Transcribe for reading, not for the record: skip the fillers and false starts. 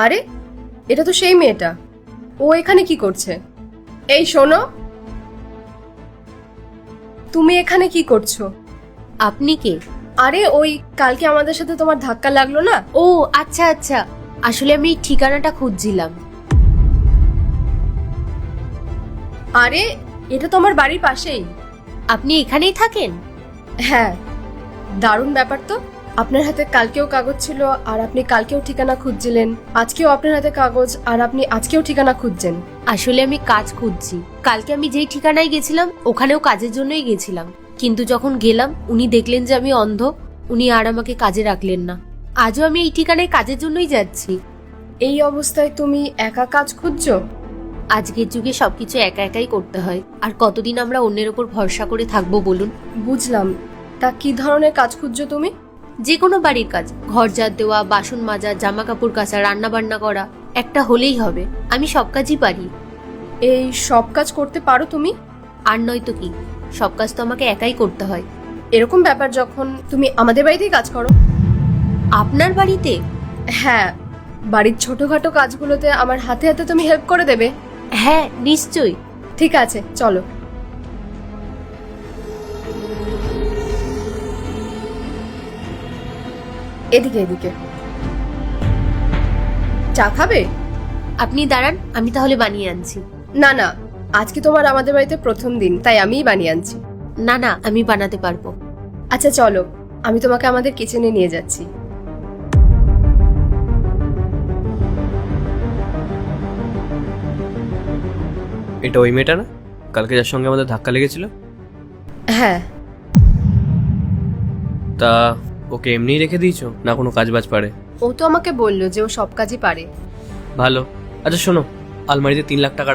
আরে, এটা তো সেই মেয়েটা। ও এখানে কি করছে? এই শোনো, তুমি এখানে কি করছো? আপনি কে? আরে ওই কালকে আমাদের সাথে তোমার ধাক্কা লাগলো না? ও আচ্ছা আচ্ছা, আসলে আমি ঠিকানাটা খুঁজছিলাম। আরে, এটা তোমার বাড়ির পাশেই। আপনি এখানেই থাকেন? হ্যাঁ, দারুণ ব্যাপার তো। আপনার হাতে কালকেও কাগজ ছিল আর আপনি কালকেও ঠিকানা খুঁজছিলেন, আজকেও আপনার হাতে কাগজ আর আপনি আজকেও ঠিকানা খুঁজছেন। আসলে আমি কাজ খুঁজছি। কালকে আমি যেই ঠিকানায় গেছিলাম ওখানেও কাজের জন্যই গেছিলাম, কিন্তু যখন গেলাম উনি দেখলেন যে আমি অন্ধ, উনি আর আমাকে কাজে রাখলেন না। আজও আমি এই ঠিকানায় কাজের জন্যই যাচ্ছি। এই অবস্থায় তুমি একা কাজ খুঁজছো? আজকের যুগে সবকিছু একা একাই করতে হয়, আর কতদিন আমরা অন্যের ওপর ভরসা করে থাকবো বলুন? বুঝলাম। তা কি ধরনের কাজ খুঁজছো তুমি? যে কোনো বাড়ির কাজ, ঘর ঝাড় দেওয়া, বাসন মাজা, জামা কাপড় কাচা, রান্না বান্না করা, একটা হলেই হবে। আমি সব কাজই পারি। এই সব কাজ করতে পারো তুমি? আর নয়তো কি, সব কাজ তো আমাকে একাই করতে হয়। এরকম ব্যাপার যখন, তুমি আমাদের বাড়িতেই কাজ করো। আপনার বাড়িতে? হ্যাঁ, বাড়ির ছোটখাটো কাজগুলোতে আমার হাতে হাতে তুমি হেল্প করে দেবে। হ্যাঁ নিশ্চয়ই। ঠিক আছে, চলো। এদিকে এদিকে। চা খাবে? আপনি দাঁড়ান, আমি তাহলে বানিয়ে আনছি। না না, আজকে তোমার আমাদের বাড়িতে প্রথম দিন, তাই আমিই বানিয়ে আনছি। না না, আমি বানাতে পারবো। আচ্ছা চলো, আমি তোমাকে আমাদের কিচেনে নিয়ে যাচ্ছি। এটা ওই মেয়েটা না, কালকে যার সঙ্গে আমাদের ধাক্কা লেগেছিল? হ্যাঁ। তা ওকে এমনিই রেখে দিয়েছো না কোনো কাজ বাজ পারে? ও তো আমাকে বললো যে ও সব কাজই পারে। ভালো। আচ্ছা শোনো, আলমারিতে 3 লাখ টাকা